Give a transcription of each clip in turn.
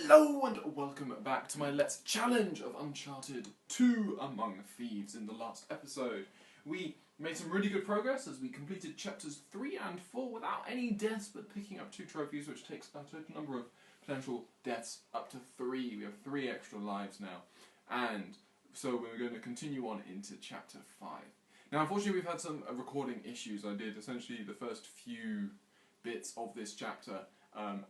Hello and welcome back to my Let's Challenge of Uncharted 2 Among Thieves. In the last episode we made some really good progress as we completed chapters 3 and 4 without any deaths but picking up 2 trophies, which takes our total number of potential deaths up to 3. We have 3 extra lives now, and so we're going to continue on into chapter 5. Now unfortunately we've had some recording issues. I did essentially the first few bits of this chapter and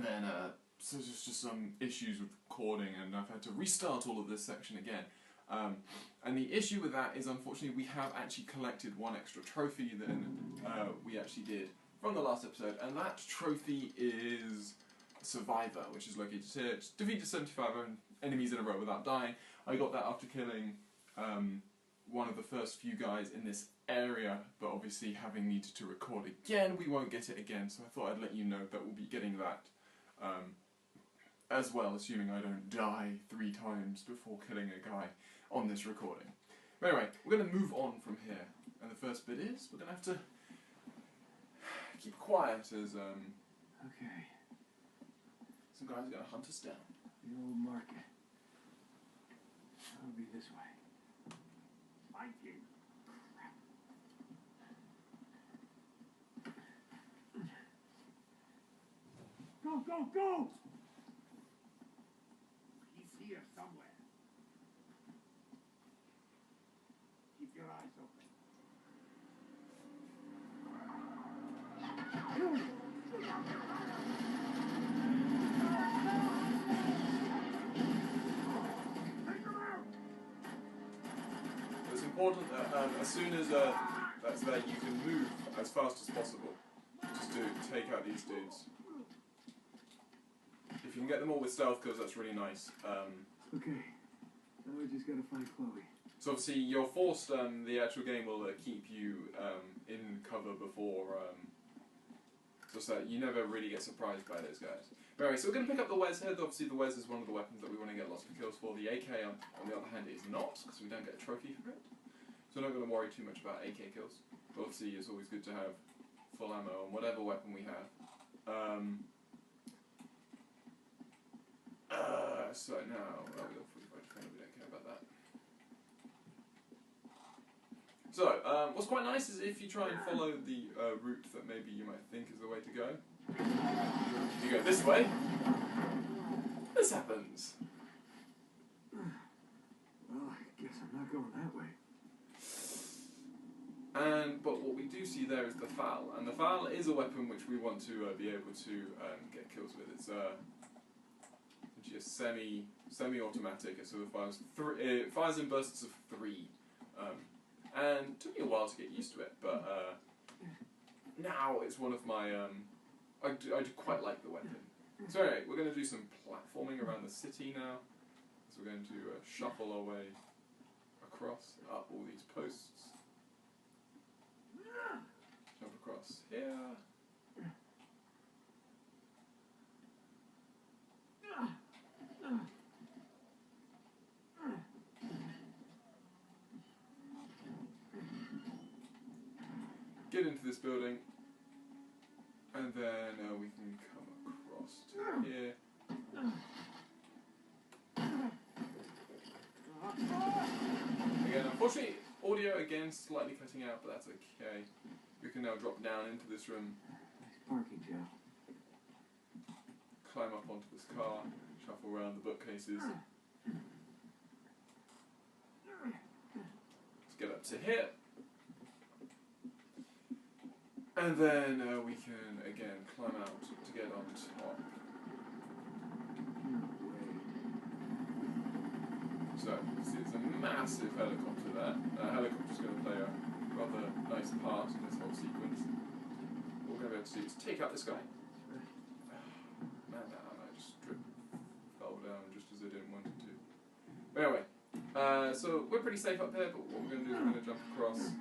then so there's just some issues with recording, and I've had to restart all of this section again. And the issue with that is, unfortunately, we have actually collected 1 extra trophy than we actually did from the last episode, and that trophy is Survivor, which is located here. It's defeated 75 enemies in a row without dying. I got that after killing one of the first few guys in this area, but obviously having needed to record again, we won't get it again, so I thought I'd let you know that we'll be getting that as well, assuming I don't die 3 times before killing a guy on this recording. But anyway, we're going to move on from here, and the first bit is we're going to have to keep quiet as Okay. some guys are going to hunt us down. The old market. I'll be this way. Fight you. Crap. Go, go, go! He's here somewhere. Keep your eyes open. It's important that as soon as that's there, you can move as fast as possible just to take out these dudes. If you can get them all with stealth kills, that's really nice. Okay, now we just gotta find Chloe. So obviously you're forced, the actual game will keep you in cover before, so that you never really get surprised by those guys. But anyway, so we're going to pick up the Wes here. Obviously the Wes is one of the weapons that we want to get lots of kills for. The AK, on the other hand, is not, because we don't get a trophy for it. So we're not going to worry too much about AK kills. But obviously it's always good to have full ammo on whatever weapon we have. So now, we got 45 defender, we don't care about that. So, what's quite nice is if you try and follow the route that maybe you might think is the way to go. If you go this way, this happens. Well, I guess I'm not going that way. But what we do see there is the FAL, and the FAL is a weapon which we want to be able to get kills with. It's a semi-automatic, so it fires in bursts of 3, and it took me a while to get used to it, but now it's one of my, I do quite like the weapon. So anyway, we're going to do some platforming around the city now, so we're going to shuffle our way across, up all these posts, jump across here. Get into this building, and then we can come across to here. Again, unfortunately, audio again slightly cutting out, but that's okay. We can now drop down into this room. Nice parking job. Climb up onto this car, shuffle around the bookcases. Let's get up to here. And then we can again climb out to get on top. So, see, there's a massive helicopter there. Helicopter's going to play a rather nice part in this whole sequence. What we're going to be able to do is take out this guy. Man, that ammo just fell down just as I didn't want it to. But anyway, so we're pretty safe up here, but what we're going to do is we're going to jump across,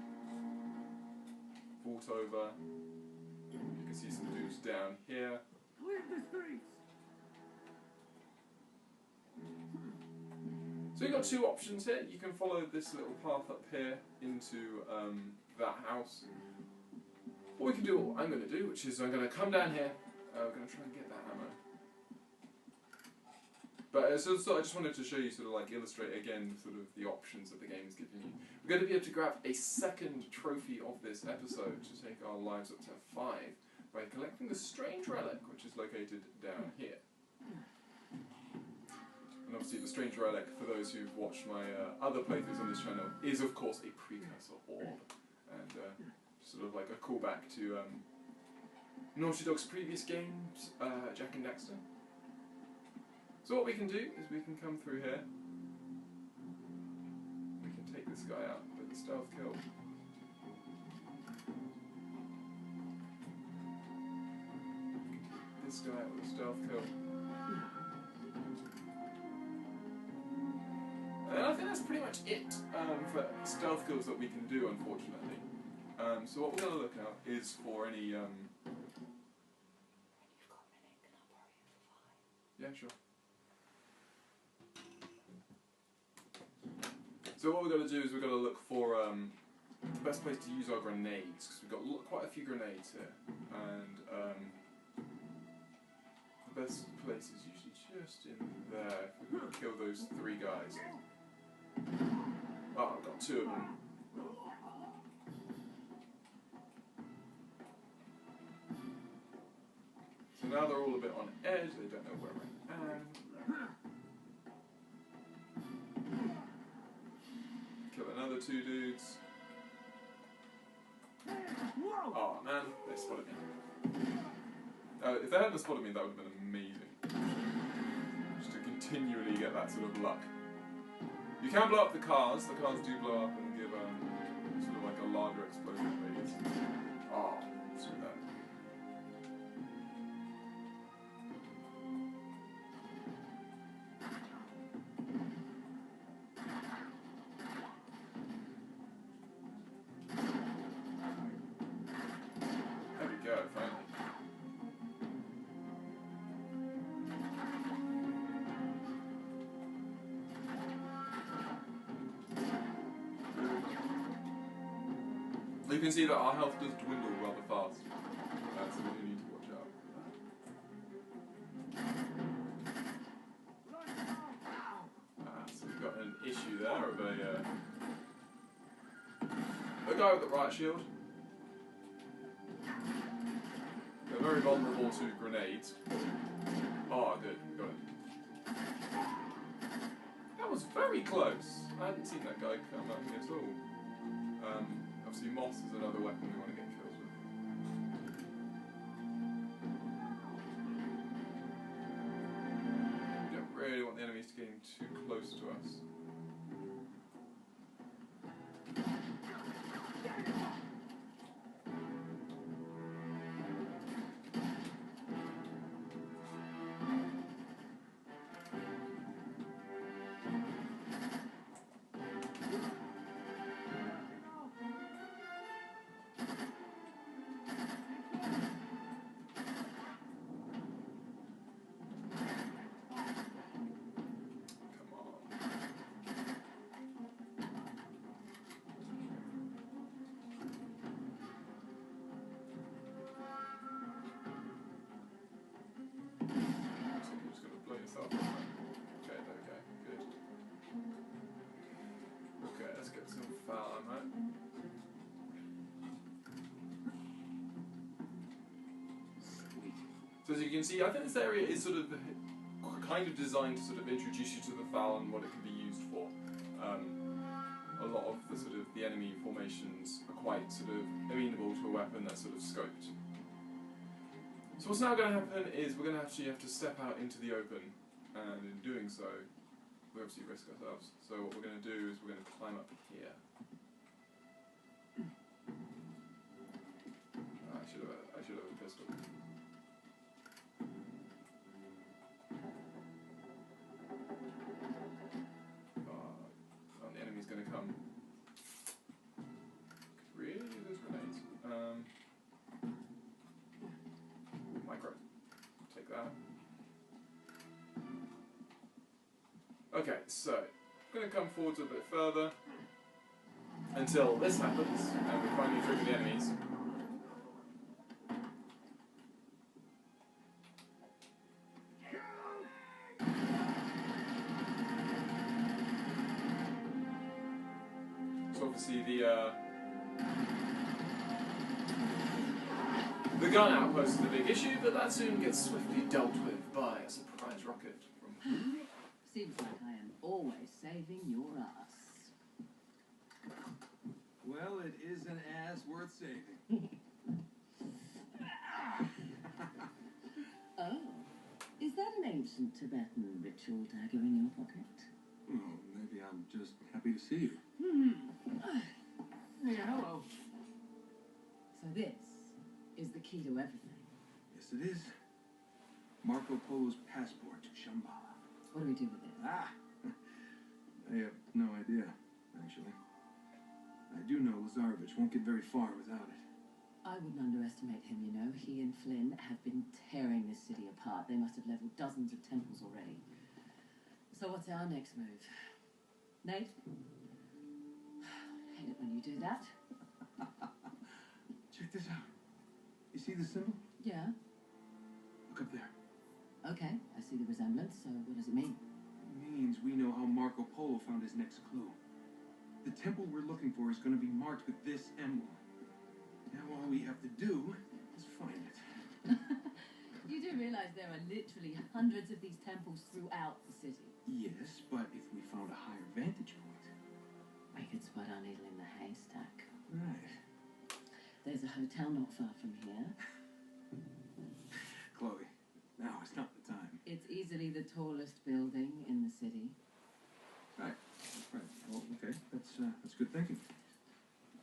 vault over. You can see some dudes down here. Clear the streets! So you've got 2 options here. You can follow this little path up here into that house. Or we can do what I'm going to do, which is I'm going to come down here, We're going to try and get that ammo. But so I just wanted to show you, sort of like illustrate again, sort of the options that the game is giving you. We're going to be able to grab a second trophy of this episode to take our lives up to 5 by collecting the strange relic, which is located down here. And obviously the strange relic, for those who've watched my other playthroughs on this channel, is of course a precursor orb. And sort of like a callback to Naughty Dog's previous games, Jak and Daxter. So what we can do is we can come through here. We can take this guy out with a stealth kill. This guy out with a stealth kill. And I think that's pretty much it for stealth kills that we can do, unfortunately. So what we're going to look at is for any... You've got a minute, can I borrow you for 5? Yeah, sure. So what we're going to do is we're going to look for the best place to use our grenades, because we've got quite a few grenades here, and the best place is usually just in there, if we can kill those 3 guys. Oh, I've got 2 of them. So now they're all a bit on edge, they don't know where I am. Kill another 2 dudes. Oh man, they spotted me. If they hadn't spotted me, that would have been amazing. Just to continually get that sort of luck. You can blow up the cars do blow up and give sort of like a larger explosion radius. Oh, screw that. There we go, finally. You can see that our health does dwindle rather fast, so we do need to watch out. So we've got an issue there of a guy with the riot shield. They're very vulnerable to grenades. Oh, good, got it. That was very close. I hadn't seen that guy come at me at all. Obviously, moss is another weapon we want to get kills with. We don't really want the enemies to get too close to us. So as you can see, I think this area is sort of kind of designed to sort of introduce you to the FAL and what it can be used for. A lot of the sort of the enemy formations are quite sort of amenable to a weapon that's sort of scoped. So what's now going to happen is we're going to actually have to step out into the open, and in doing so, we obviously risk ourselves. So what we're going to do is we're going to climb up here. I should have a pistol. The enemy's going to come. Really, those grenades. Micro. Take that. Okay, so I'm going to come forward a bit further until this happens, and we finally trigger the enemies. See the gun outpost is the big issue, but that soon gets swiftly dealt with by a surprise rocket from. Seems like I am always saving your ass. Well, it is an ass worth saving. Oh, is that an ancient Tibetan ritual dagger in your pocket? Oh, maybe I'm just happy to see you. Yeah, hello. So this is the key to everything. Yes, it is. Marco Polo's passport to Shambhala. What do we do with it? Ah! I have no idea, actually. I do know Lazarevich won't get very far without it. I wouldn't underestimate him, you know. He and Flynn have been tearing this city apart. They must have leveled dozens of temples already. So what's our next move? Nate? I hate it when you do that. Check this out. You see the symbol? Yeah. Look up there. Okay, I see the resemblance, so what does it mean? It means we know how Marco Polo found his next clue. The temple we're looking for is going to be marked with this emblem. Now all we have to do is find it. You do realize there are literally hundreds of these temples throughout the city. Yes, but if we found a higher vantage point... We could spot our needle in the haystack. Right. There's a hotel not far from here. Chloe, now is not the time. It's easily the tallest building in the city. Right. Right. Well, okay. That's good thinking.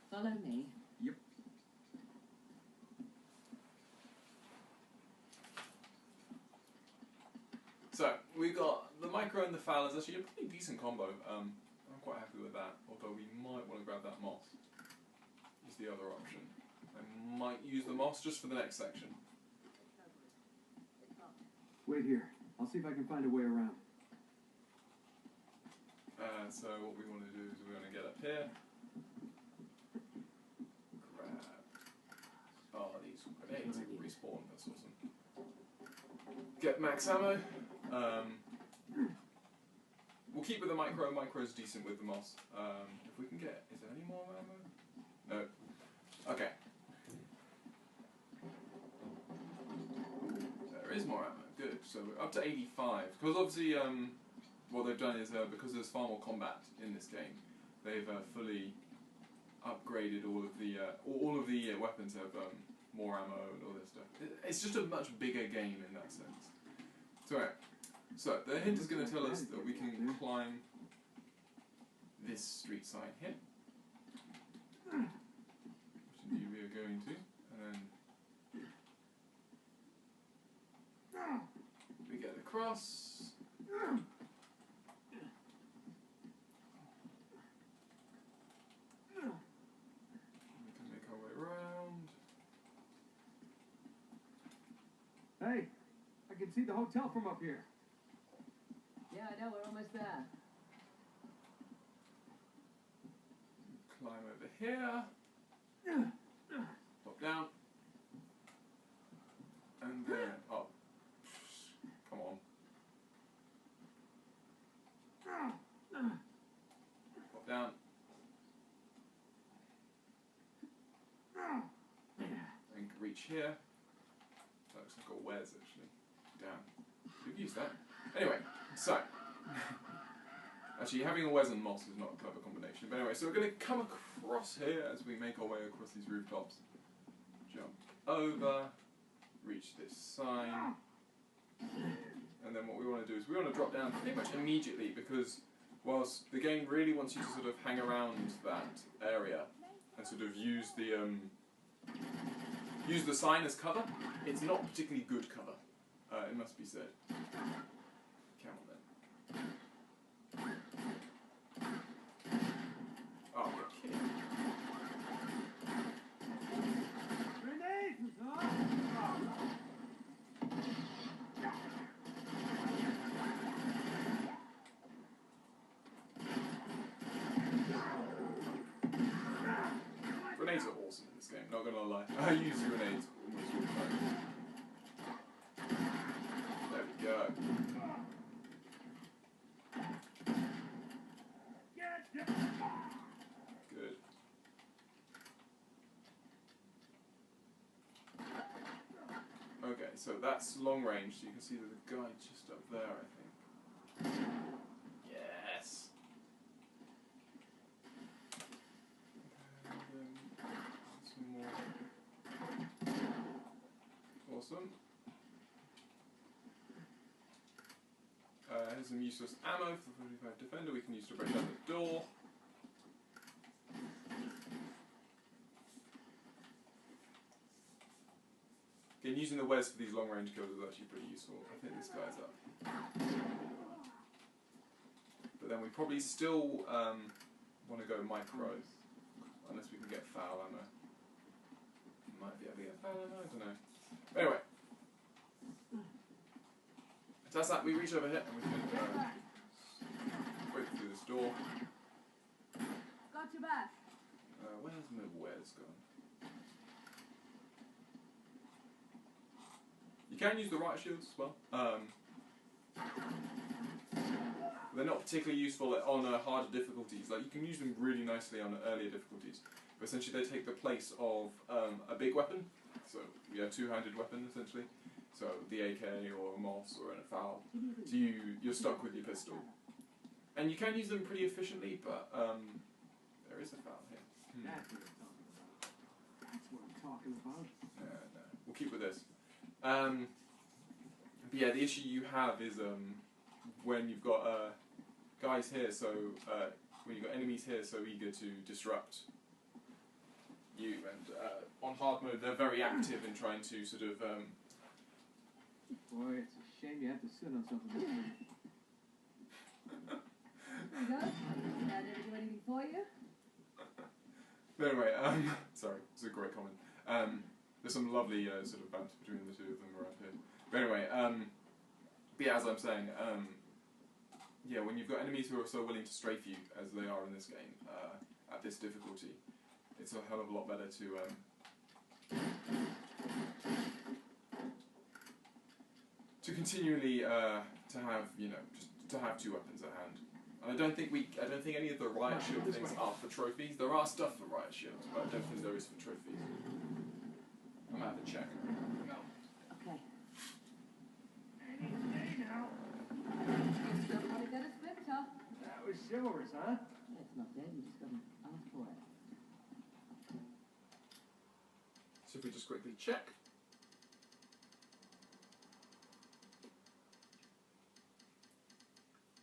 Follow me. Yep. So we got the micro and the Fowler's actually a pretty decent combo. I'm quite happy with that. Although we might want to grab that moss. Is the other option. I might use the moss just for the next section. Wait here. I'll see if I can find a way around. So what we want to do is we want to get up here. Grab. Oh, these grenades respawn. That's awesome. Get max ammo. We'll keep with the micro. Micro's decent with the moss. If we can get, is there any more ammo? No. Okay. There is more ammo. Good. So we're up to 85. Because obviously, what they've done is because there's far more combat in this game, they've fully upgraded all of the weapons have more ammo and all this stuff. It's just a much bigger game in that sense. So the hint is going to tell us that we can climb this street sign here, which indeed we are going to, and then we get across. We can make our way around. Hey, I can see the hotel from up here. Yeah, I know, we're almost there. Climb over here. Pop down. And then up. Come on. Pop down. And reach here. That looks like a Wes actually. Damn. We've used that. Anyway, so. Actually, having a Wes and Moss is not a clever combination. But anyway, so we're going to come across here as we make our way across these rooftops. Jump over. Reach this sign. And then what we want to do is we want to drop down pretty much immediately because whilst the game really wants you to sort of hang around that area and sort of use the sign as cover, it's not particularly good cover, it must be said. Come on then. Oh, you're kidding. Grenades are awesome in this game, not gonna lie. I use grenades almost all the time. There we go. Good. so that's long range. So you can see there's a guy just up there, I think. Yes. And, some more. Awesome. Here's some useless ammo for the 45 Defender we can use to break down the door. Again, using the Wes for these long range kills is actually pretty useful. I think this guy's up. But then we probably still want to go micro, unless we can get foul ammo. Might be able to get foul ammo, I don't know. But anyway. So that's that, we reach over here and we can break through this door. Got your back. Where's my Wes gone? You can use the riot shields as well. They're not particularly useful on harder difficulties. Like, you can use them really nicely on earlier difficulties. But essentially they take the place of a big weapon. So we have a two-handed weapon essentially. So the AK or a Moss or a FAL. So you're stuck with your pistol. And you can use them pretty efficiently, but there is a FAL here. That's what I'm talking about. No. We'll keep with this. But yeah, the issue you have is when you've got guys here, so when you've got enemies here so eager to disrupt you, and on hard mode they're very active in trying to sort of Boy, it's a shame you have to sit on something this big. There you go. Did I ever do anything for you? But anyway, sorry, it's a great comment. There's some lovely sort of banter between the two of them around here. But anyway, but yeah, as I'm saying, yeah, when you've got enemies who are so willing to strafe you, as they are in this game, at this difficulty, it's a hell of a lot better to continually to have, you know, just to have two weapons at hand. And I don't think any of the riot shield things are for trophies. There are stuff for riot shields, but I don't think there is for trophies. I'm gonna have to check. Okay. Hey now. Still want to get a splinter. That was chivalrous, huh? It's not dead, you just got to ask for it. So if we just quickly check.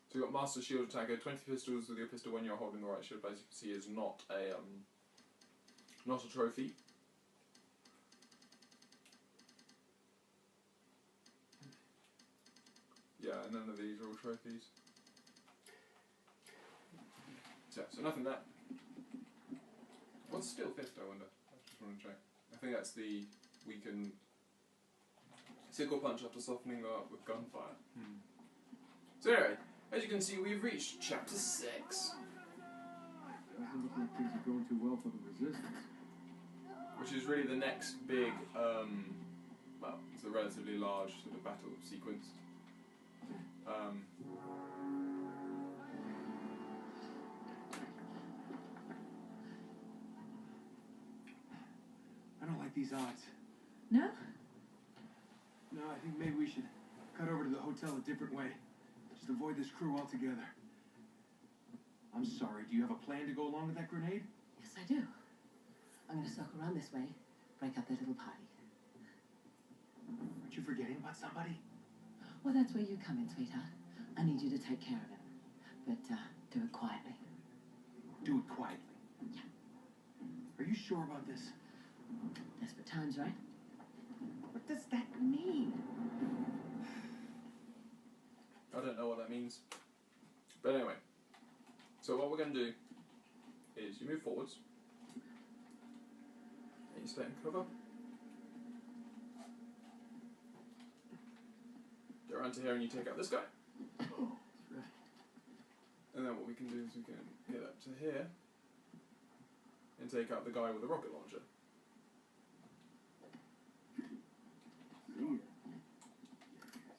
So you've got Master Shield Attacker, 20 pistols with your pistol when you're holding the right shield, but as you can see is not a trophy. Yeah, none of these are all trophies. So nothing there. What's Steel Fist, I wonder? I just want to check. I think that's the weaken sickle punch after softening up with gunfire. So anyway, as you can see, we've reached chapter 6. Doesn't look like things are going too well for the resistance. Which is really the next big, well, it's a relatively large sort of battle sequence. I don't like these odds. No? No, I think maybe we should cut over to the hotel a different way. Just avoid this crew altogether. I'm sorry, do you have a plan to go along with that grenade? Yes, I do. I'm going to circle around this way, break up their little party. Aren't you forgetting about somebody? Well, that's where you come in, sweetheart. I need you to take care of him. But do it quietly. Do it quietly. Yeah. Are you sure about this? Desperate times, right? What does that mean? I don't know what that means. But anyway, so what we're going to do is you move forwards, and you stay in cover. Get around to here and you take out this guy. And then what we can do is we can get up to here and take out the guy with the rocket launcher.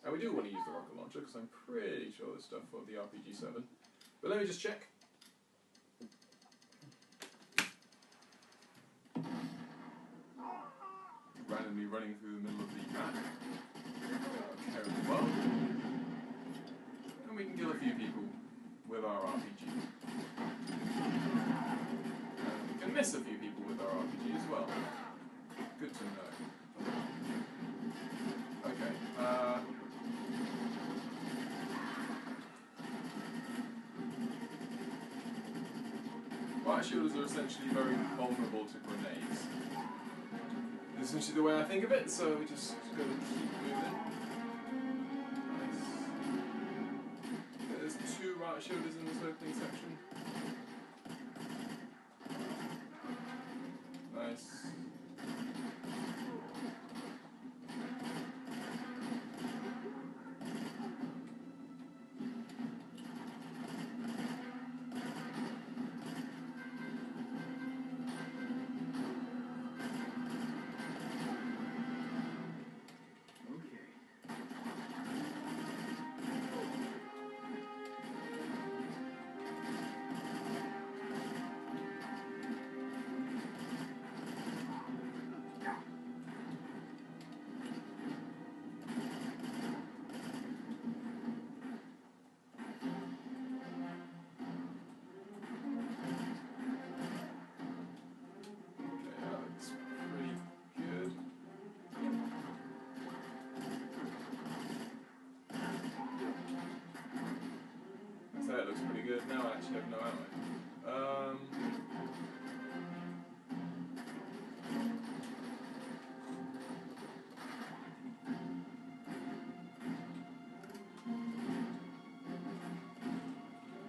And we do want to use the rocket launcher because I'm pretty sure there's stuff for the RPG-7. But let me just check. Ran randomly running through the middle of the map. Care of the world. And we can kill a few people with our RPG. And we can miss a few people with our RPG as well. Good to know. Okay, riot shielders are essentially very vulnerable to grenades. That's essentially the way I think of it, so we just go and keep moving. Nice. Okay, there's 2 riot shielders in this opening section. Nice. That looks pretty good. Now I actually have no ammo.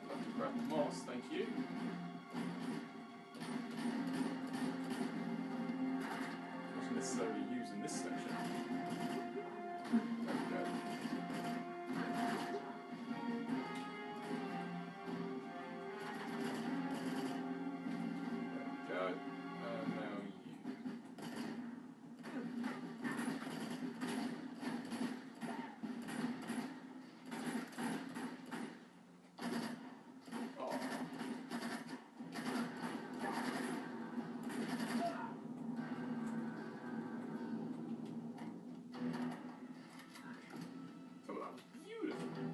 Have to grab the moss, thank you. Not necessarily used in this section. There we go.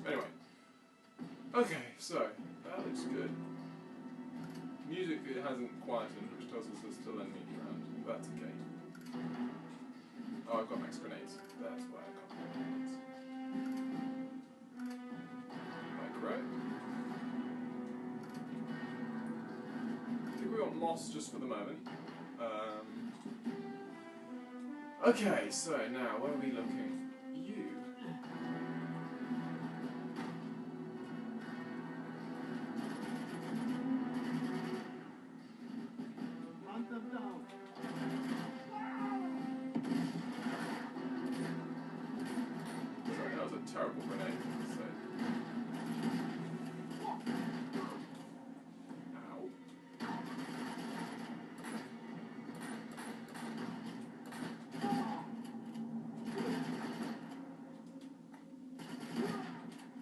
Anyway, okay, so that looks good. Music it hasn't quietened, which tells us there's still enemies around. That's okay. Oh, I've got max grenades. That's why I got grenades. Micro. I think we want moss just for the moment. Okay, so now where are we looking? Sorry, that was a terrible grenade. So. Ow.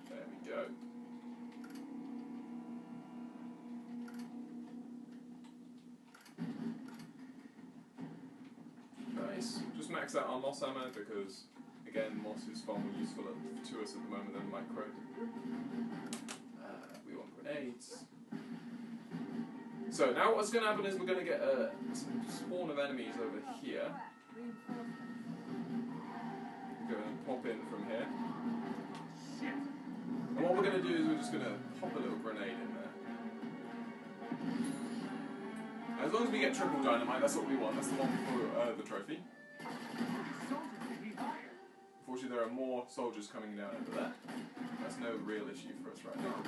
There we go. Nice. Just max out our moss ammo because, again, moss is far more useful to us at the moment than micro. We want grenades. So now what's going to happen is we're going to get a spawn of enemies over here. We're going to pop in from here. And what we're going to do is we're just going to pop a little grenade in there. As long as we get triple dynamite, that's what we want. That's the one for the trophy. Unfortunately, there are more soldiers coming down over there. That's no real issue for us right now.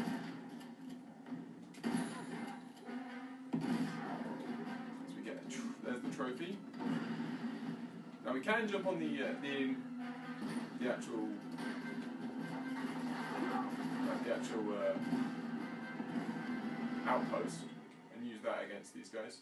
So we get there's the trophy. Now we can jump on the actual outpost and use that against these guys.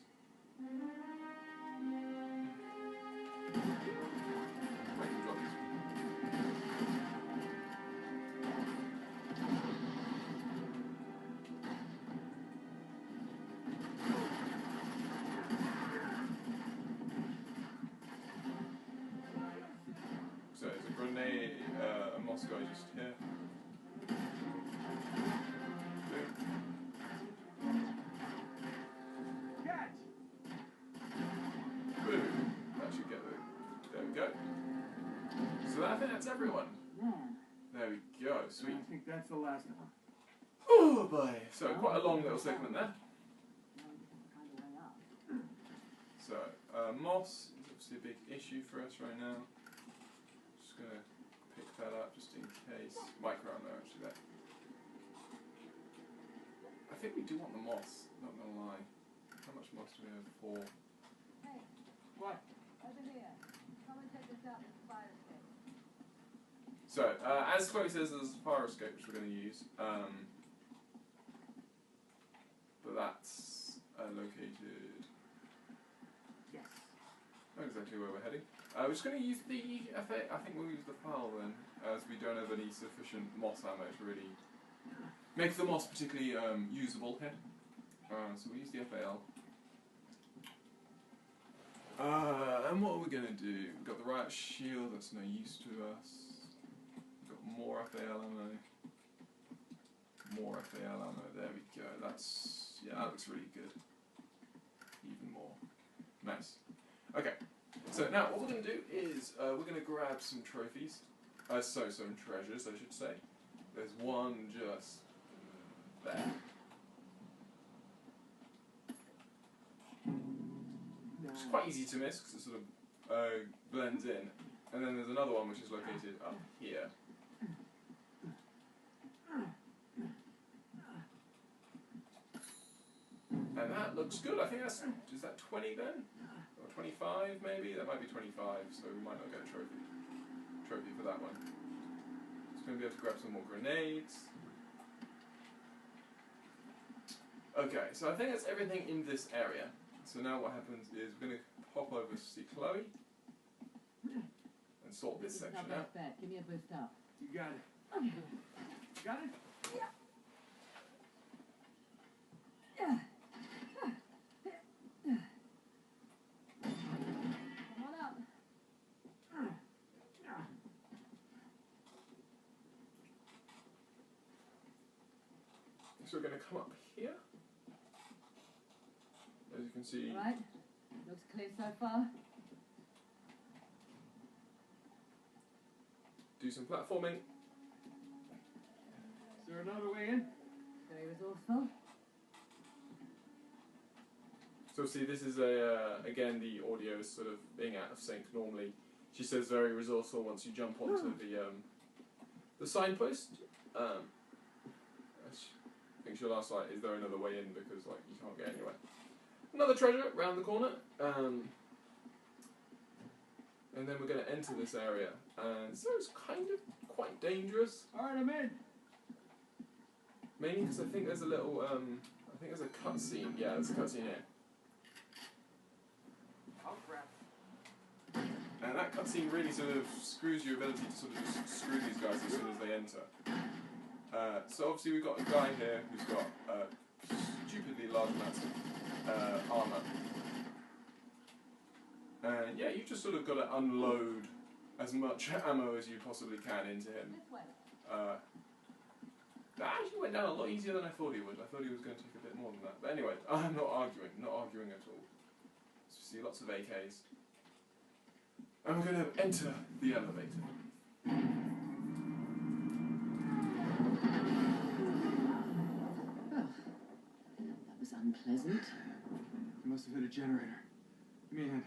grenade, a moss guy just here. Catch! Boom. That should get the. There we go. So I think that's everyone. Man. There we go. Sweet. I think that's the last of them. Oh boy. So quite a long little segment there. So moss is obviously a big issue for us right now. Just gonna pick that up just in case. Micro ammo actually there. I think we do want the moss, not gonna lie. How much moss do we have? 4. Hey, What? over here. Come and take us out with the fire escape. So, as Chloe says, there's a fire escape which we're going to use. But that's located. Yes. Not exactly where we're heading. We're just going to use the FA. I think we'll use the PAL then, as we don't have any sufficient moss ammo to really make the moss particularly usable here. So we'll use the FAL. And what are we going to do? We've got the riot shield, that's no use to us. We've got more FAL ammo. More FAL ammo, there we go. That's, yeah, that looks really good. Even more. Nice. Okay, so now what we're going to do is we're going to grab some trophies. Some treasures, I should say. There's one just there. It's quite easy to miss because it sort of blends in. And then there's another one which is located up here. And that looks good. I think that's, is that 20 then? Or 25 maybe? That might be 25, so we might not get a trophy for that one. Just going to be able to grab some more grenades. Okay, so I think that's everything in this area. So now what happens is we're going to pop over to see Chloe and sort this section out. Give me a boost up. You got it. Got it? Yeah. Come on up. So we're going to come up here. As you can see. All right. Looks clear so far. Do some platforming. Is there another way in? Very resourceful. So see, this is again the audio is sort of being out of sync. Normally, she says very resourceful once you jump onto the signpost. I think she'll ask like, is there another way in because like you can't get anywhere. Another treasure round the corner, and then we're going to enter this area. And so it's kind of quite dangerous. All right, I'm in. Mainly because I think there's a little, I think there's a cutscene. Yeah, there's a cutscene here. Oh crap. And that cutscene really sort of screws your ability to sort of just screw these guys as soon as they enter. So obviously we've got a guy here who's got stupidly large amounts of armour. And yeah, you've just sort of got to unload as much ammo as you possibly can into him. This way. That actually went down a lot easier than I thought he would. I thought he was going to take a bit more than that. But anyway, I'm not arguing at all. So you see lots of AKs. And we're going to enter the elevator. Well, that was unpleasant. You must have hit a generator. Give me a hand.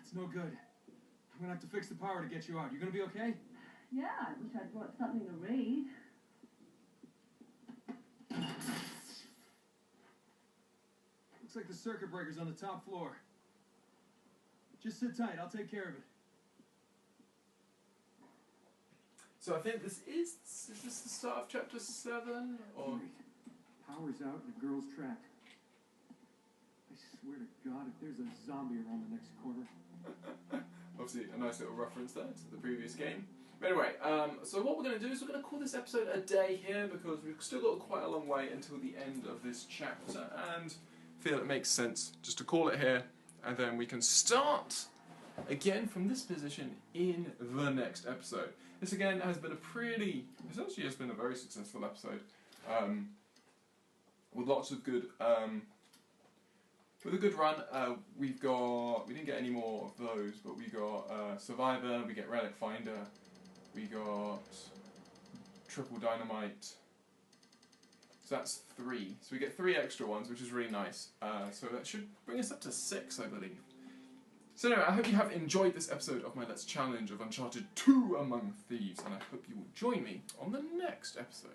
It's no good. I'm gonna have to fix the power to get you out. You gonna be okay? Yeah, I wish I'd brought something to read. Looks like the circuit breaker's on the top floor. Just sit tight, I'll take care of it. So I think this is this the start of chapter 7? Or Great. Power's out and the girl's trapped. I swear to God, if there's a zombie around the next corner. obviously a nice little reference there to the previous game. But anyway, so what we're going to do is we're going to call this episode a day here because we've still got quite a long way until the end of this chapter, and feel it makes sense just to call it here, and then we can start again from this position in the next episode. This again has been essentially has been a very successful episode, with lots of good, with a good run. We didn't get any more of those, but we got Survivor, we get Relic Finder, we got Triple Dynamite. So that's 3. So we get 3 extra ones, which is really nice. So that should bring us up to 6, I believe. So anyway, I hope you have enjoyed this episode of my Let's Challenge of Uncharted 2 Among Thieves, and I hope you will join me on the next episode.